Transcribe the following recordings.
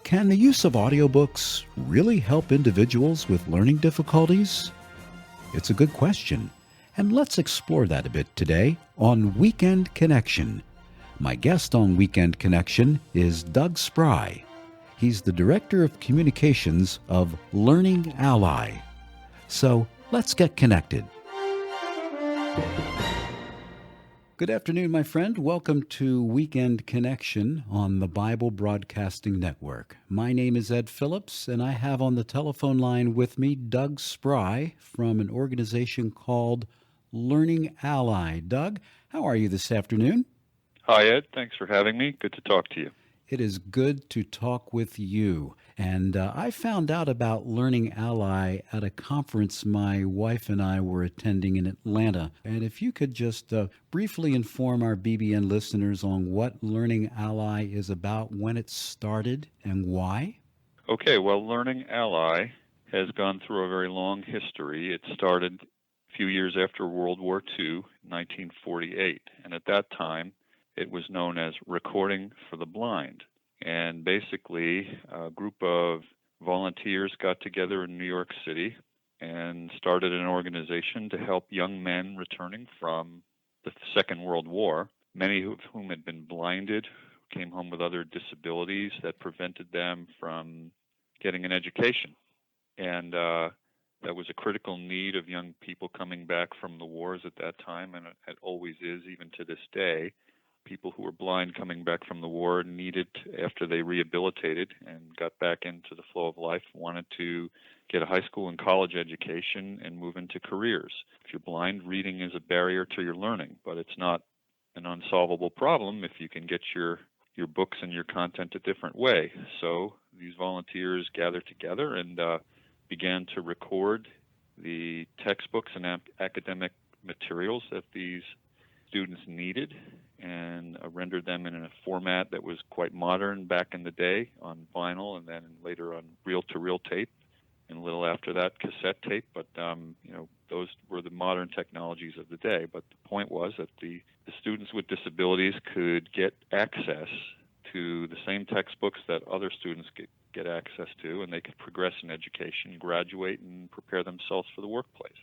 Can the use of audiobooks really help individuals with learning difficulties? It's a good question, and let's explore that a bit today on Weekend Connection. My guest on Weekend Connection is Doug Sprei. He's the Director of Communications of Learning Ally. So let's get connected. Good afternoon, my friend. Welcome to Weekend Connection on the Bible Broadcasting Network. My name is Ed Phillips, and I have on the telephone line with me Doug Sprei from an organization called Learning Ally. Doug, how are you this afternoon? Hi, Ed. Thanks for having me. Good to talk to you. It is good to talk with you. And I found out about Learning Ally at a conference my wife and I were attending in Atlanta. And if you could just briefly inform our BBN listeners on what Learning Ally is about, when it started, and why. Okay, well, Learning Ally has gone through a very long history. It started a few years after World War II, 1948. And at that time, it was known as Recording for the Blind. And basically, a group of volunteers got together in New York City and started an organization to help young men returning from the Second World War, many of whom had been blinded, came home with other disabilities that prevented them from getting an education. And that was a critical need of young people coming back from the wars at that time, and it always is, even to this day. People who were blind coming back from the war needed, after they rehabilitated and got back into the flow of life, wanted to get a high school and college education and move into careers. If you're blind, reading is a barrier to your learning, but it's not an unsolvable problem if you can get your books and your content a different way. So these volunteers gathered together and began to record the textbooks and academic materials that these students needed, and rendered them in a format that was quite modern back in the day on vinyl, and then later on reel-to-reel tape, and a little after that cassette tape. But those were the modern technologies of the day. But the point was that the students with disabilities could get access to the same textbooks that other students get access to, and they could progress in education, graduate, and prepare themselves for the workplace.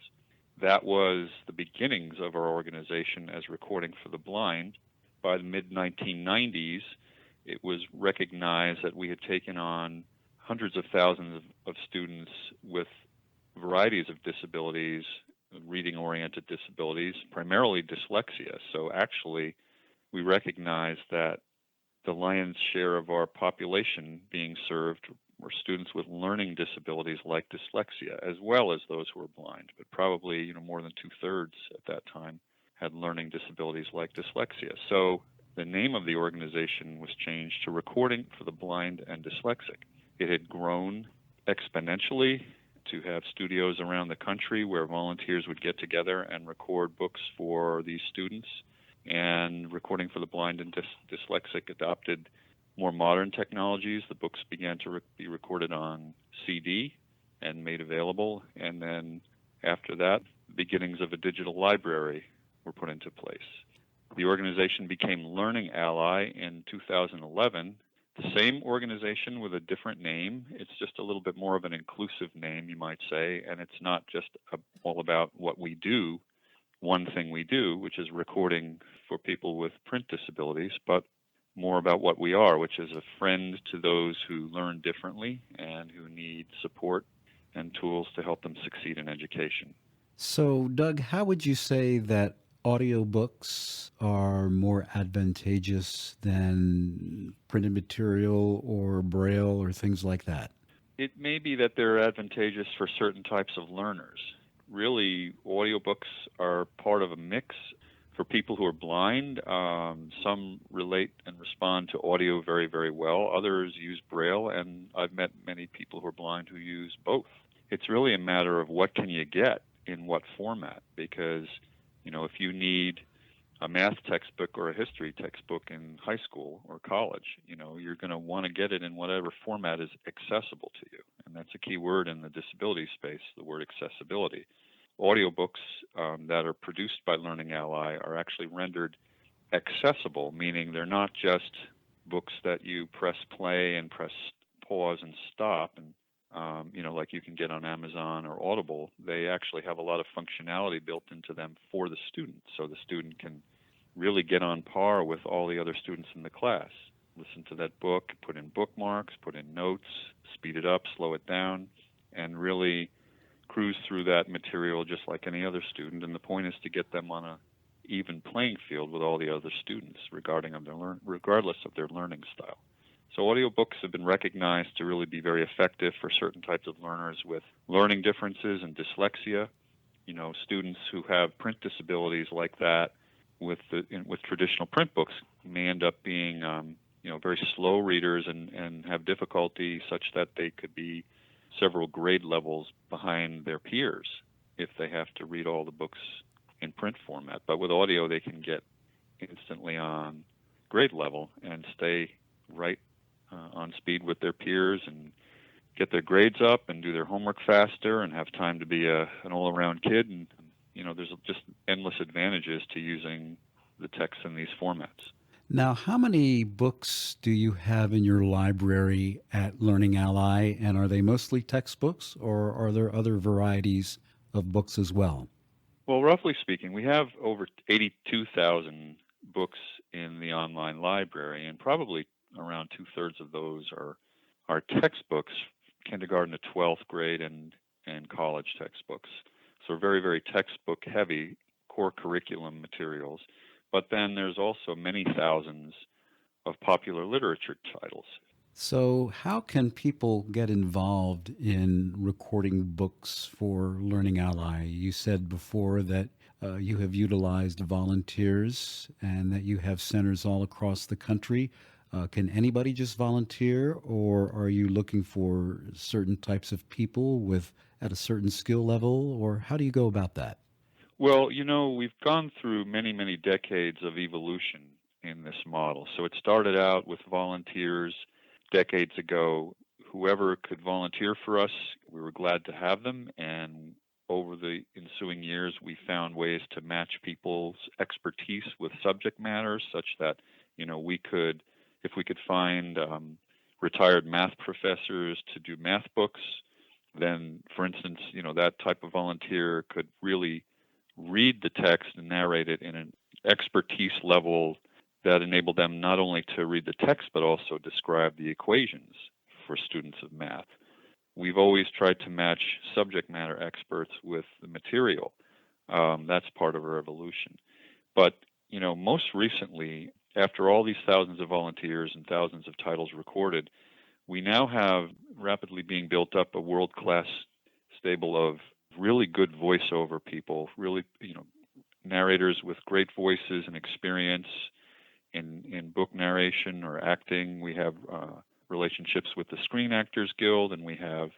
That was the beginnings of our organization as Recording for the Blind. By the mid-1990s, it was recognized that we had taken on hundreds of thousands of students with varieties of disabilities, reading-oriented disabilities, primarily dyslexia. So actually, we recognized that the lion's share of our population being served were students with learning disabilities like dyslexia, as well as those who were blind. But probably, more than 2/3 at that time had learning disabilities like dyslexia. So the name of the organization was changed to Recording for the Blind and Dyslexic. It had grown exponentially to have studios around the country where volunteers would get together and record books for these students. And Recording for the Blind and Dyslexic adopted more modern technologies. The books began to be recorded on CD and made available. And then after that, beginnings of a digital library were put into place. The organization became Learning Ally in 2011. The same organization with a different name. It's just a little bit more of an inclusive name, you might say. And it's not just all about what we do, one thing we do, which is recording for people with print disabilities, but more about what we are, which is a friend to those who learn differently and who need support and tools to help them succeed in education. So, Doug, how would you say that audiobooks are more advantageous than printed material or Braille or things like that? It may be that they're advantageous for certain types of learners. Really, audiobooks are part of a mix. For people who are blind, some relate and respond to audio very, very well. Others use Braille, and I've met many people who are blind who use both. It's really a matter of what can you get in what format, because, if you need a math textbook or a history textbook in high school or college, you're going to want to get it in whatever format is accessible to you. And that's a key word in the disability space, the word accessibility. Audiobooks that are produced by Learning Ally are actually rendered accessible, meaning they're not just books that you press play and press pause and stop, and like you can get on Amazon or Audible, they actually have a lot of functionality built into them for the student, so the student can really get on par with all the other students in the class. Listen to that book, put in bookmarks, put in notes, speed it up, slow it down, and really cruise through that material just like any other student. And the point is to get them on a even playing field with all the other students regardless of their learning style. So audiobooks have been recognized to really be very effective for certain types of learners with learning differences and dyslexia. Students who have print disabilities like that with traditional print books may end up being very slow readers and have difficulty such that they could be several grade levels behind their peers if they have to read all the books in print format. But with audio, they can get instantly on grade level and stay right on speed with their peers and get their grades up and do their homework faster and have time to be an all-around kid. And, there's just endless advantages to using the text in these formats. Now, how many books do you have in your library at Learning Ally, and are they mostly textbooks, or are there other varieties of books as well? Well, roughly speaking, we have over 82,000 books in the online library, and probably around two-thirds of those are textbooks, kindergarten to 12th grade and college textbooks. So very, very textbook-heavy core curriculum materials. But then there's also many thousands of popular literature titles. So how can people get involved in recording books for Learning Ally? You said before that you have utilized volunteers and that you have centers all across the country. Can anybody just volunteer, or are you looking for certain types of people at a certain skill level, or how do you go about that? Well, we've gone through many, many decades of evolution in this model. So it started out with volunteers decades ago. Whoever could volunteer for us, we were glad to have them. And over the ensuing years, we found ways to match people's expertise with subject matters such that, we could, if we could find retired math professors to do math books, then, for instance, that type of volunteer could really read the text and narrate it in an expertise level that enabled them not only to read the text but also describe the equations for students of math. We've always tried to match subject matter experts with the material. That's part of our evolution. But, most recently, after all these thousands of volunteers and thousands of titles recorded, we now have rapidly being built up a world-class stable of really good voiceover people, really, narrators with great voices and experience in book narration or acting. We have relationships with the Screen Actors Guild, and we have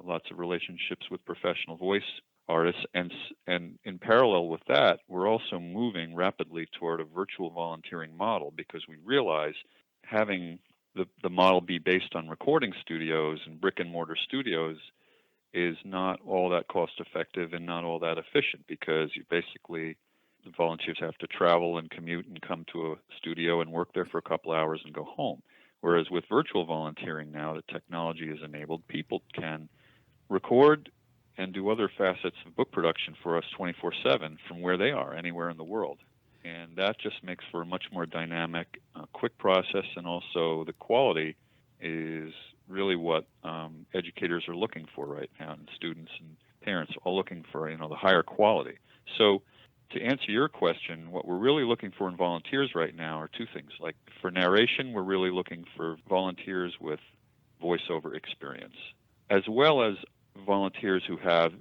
lots of relationships with professional voice artists. And in parallel with that, we're also moving rapidly toward a virtual volunteering model because we realize having the model be based on recording studios and brick and mortar studios is not all that cost effective and not all that efficient, because the volunteers have to travel and commute and come to a studio and work there for a couple hours and go home. Whereas with virtual volunteering now, the technology is enabled. People can record and do other facets of book production for us 24/7 from where they are, anywhere in the world. And that just makes for a much more dynamic, quick process, and also the quality is really what educators are looking for right now, and students and parents are all looking for, the higher quality. So to answer your question, what we're really looking for in volunteers right now are two things. Like for narration, we're really looking for volunteers with voiceover experience, as well as volunteers who have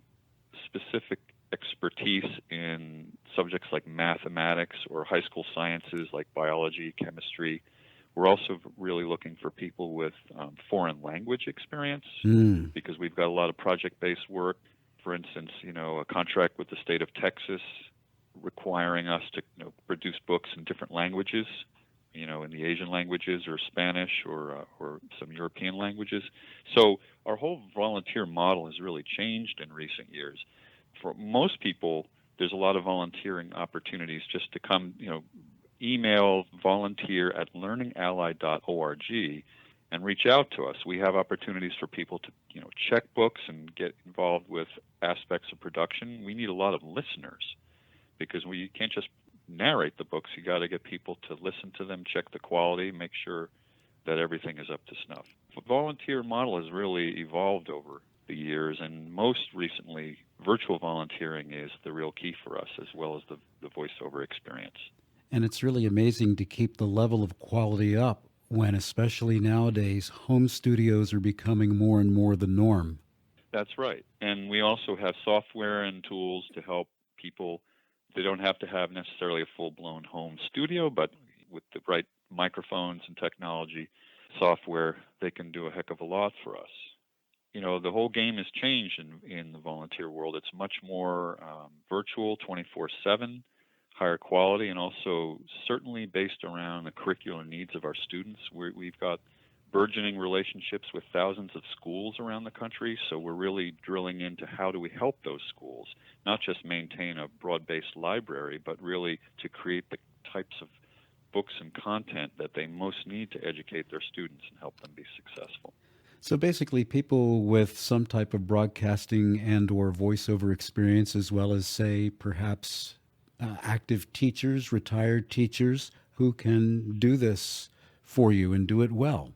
specific expertise in subjects like mathematics or high school sciences like biology, chemistry. We're also really looking for people with foreign language experience because we've got a lot of project-based work. For instance, a contract with the state of Texas requiring us to produce books in different languages, in the Asian languages or Spanish or some European languages. So our whole volunteer model has really changed in recent years. For most people, there's a lot of volunteering opportunities just to come, email volunteer@learningally.org, and reach out to us. We have opportunities for people to, check books and get involved with aspects of production. We need a lot of listeners because we can't just narrate the books. You got to get people to listen to them, check the quality, make sure that everything is up to snuff. The volunteer model has really evolved over the years, and most recently, virtual volunteering is the real key for us, as well as the voiceover experience. And it's really amazing to keep the level of quality up when, especially nowadays, home studios are becoming more and more the norm. That's right. And we also have software and tools to help people. They don't have to have necessarily a full-blown home studio, but with the right microphones and technology, software, they can do a heck of a lot for us. The whole game has changed in the volunteer world. It's much more virtual, 24/7, higher quality, and also certainly based around the curricular needs of our students. We've got burgeoning relationships with thousands of schools around the country, so we're really drilling into how do we help those schools, not just maintain a broad-based library, but really to create the types of books and content that they most need to educate their students and help them be successful. So basically, people with some type of broadcasting and or voiceover experience, as well as, say, perhaps active teachers, retired teachers, who can do this for you and do it well.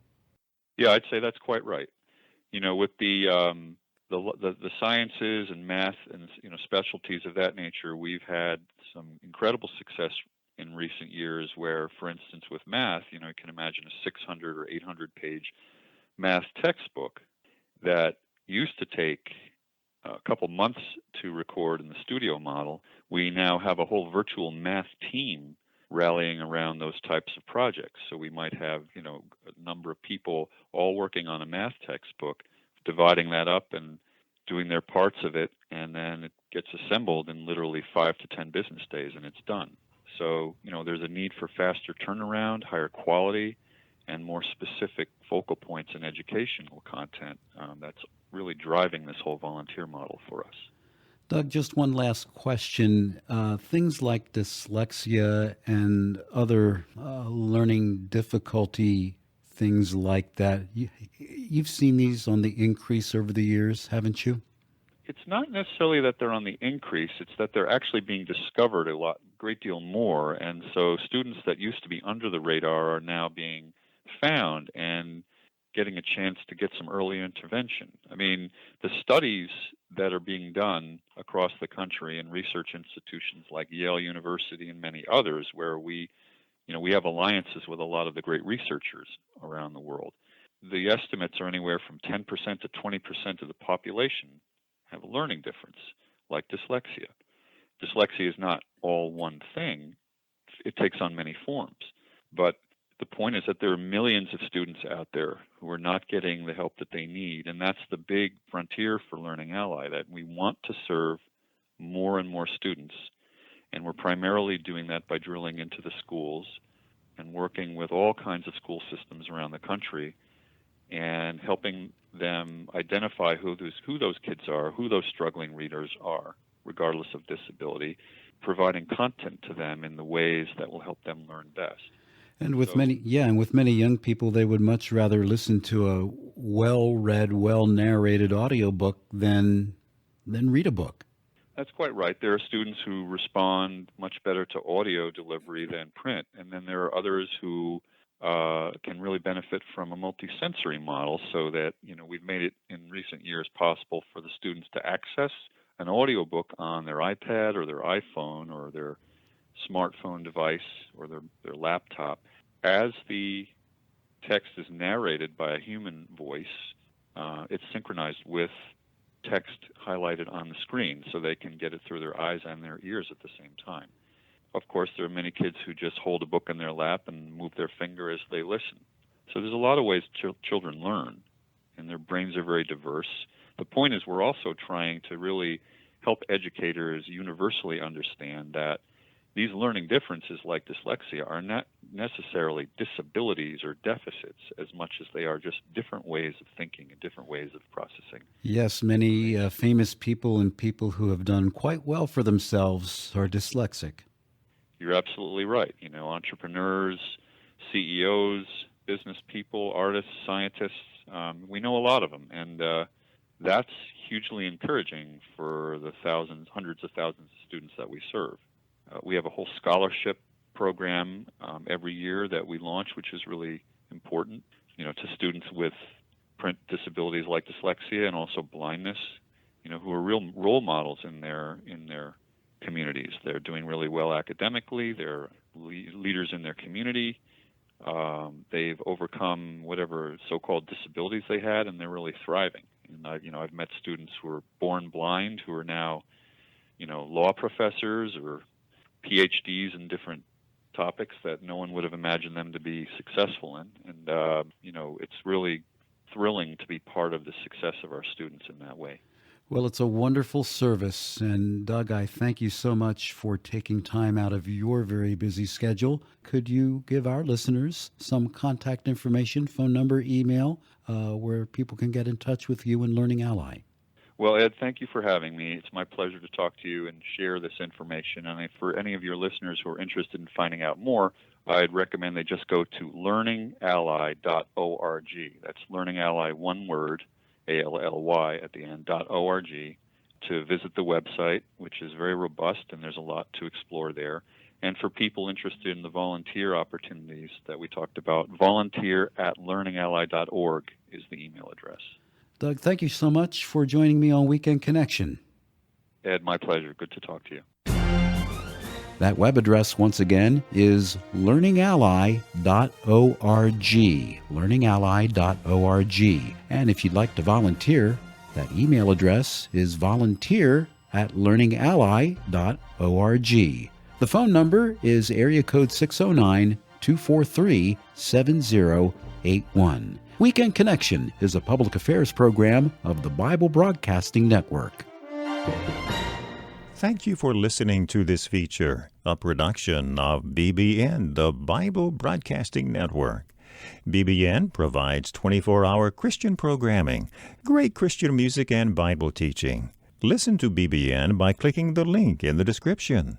Yeah, I'd say that's quite right. With the sciences and math and specialties of that nature, we've had some incredible success in recent years. Where, for instance, with math, you can imagine a 600 or 800 page math textbook that used to take a couple months to record in the studio model. We now have a whole virtual math team rallying around those types of projects. So we might have, a number of people all working on a math textbook, dividing that up and doing their parts of it, and then it gets assembled in literally 5 to 10 business days, and it's done. So, there's a need for faster turnaround, higher quality, and more specific focal points in educational content. That's really driving this whole volunteer model for us. Doug, just one last question. Things like dyslexia and other learning difficulty, things like that, you've seen these on the increase over the years, haven't you? It's not necessarily that they're on the increase, it's that they're actually being discovered a great deal more. And so students that used to be under the radar are now being found and getting a chance to get some early intervention. I mean, the studies that are being done across the country in research institutions like Yale University and many others, where we have alliances with a lot of the great researchers around the world. The estimates are anywhere from 10% to 20% of the population have a learning difference, like dyslexia. Dyslexia is not all one thing. It takes on many forms. But the point is that there are millions of students out there who are not getting the help that they need, and that's the big frontier for Learning Ally, that we want to serve more and more students, and we're primarily doing that by drilling into the schools and working with all kinds of school systems around the country and helping them identify who those kids are, who those struggling readers are, regardless of disability, providing content to them in the ways that will help them learn best. And with many young people, they would much rather listen to a well-read, well-narrated audiobook than read a book. That's quite right. There are students who respond much better to audio delivery than print, and then there are others who can really benefit from a multisensory model, so that we've made it in recent years possible for the students to access an audiobook on their iPad or their iPhone or their smartphone device or their laptop. As the text is narrated by a human voice, it's synchronized with text highlighted on the screen, so they can get it through their eyes and their ears at the same time. Of course, there are many kids who just hold a book in their lap and move their finger as they listen. So there's a lot of ways children learn, and their brains are very diverse. The point is, we're also trying to really help educators universally understand that these learning differences like dyslexia are not necessarily disabilities or deficits as much as they are just different ways of thinking and different ways of processing. Yes, many famous people and people who have done quite well for themselves are dyslexic. You're absolutely right. Entrepreneurs, CEOs, business people, artists, scientists. We know a lot of them, and that's hugely encouraging for the hundreds of thousands of students that we serve. We have a whole scholarship program every year that we launch, which is really important, to students with print disabilities like dyslexia and also blindness, who are real role models in their communities. They're doing really well academically. They're leaders in their community. They've overcome whatever so-called disabilities they had, and they're really thriving. And I've met students who were born blind who are now, law professors or PhDs in different topics that no one would have imagined them to be successful in. And it's really thrilling to be part of the success of our students in that way. Well, it's a wonderful service. And Doug, I thank you so much for taking time out of your very busy schedule. Could you give our listeners some contact information, phone number, email, where people can get in touch with you and Learning Ally? Well, Ed, thank you for having me. It's my pleasure to talk to you and share this information. And for any of your listeners who are interested in finding out more, I'd recommend they just go to learningally.org. That's Learning Ally, one word, ALLY at the end, .org, to visit the website, which is very robust, and there's a lot to explore there. And for people interested in the volunteer opportunities that we talked about, volunteer@learningally.org is the email address. Doug, thank you so much for joining me on Weekend Connection. Ed, my pleasure. Good to talk to you. That web address, once again, is learningally.org, learningally.org. And if you'd like to volunteer, that email address is volunteer@learningally.org. The phone number is area code 609-243-7081. Weekend Connection is a public affairs program of the Bible Broadcasting Network. Thank you for listening to this feature, a production of BBN, the Bible Broadcasting Network. BBN provides 24-hour Christian programming, great Christian music, and Bible teaching. Listen to BBN by clicking the link in the description.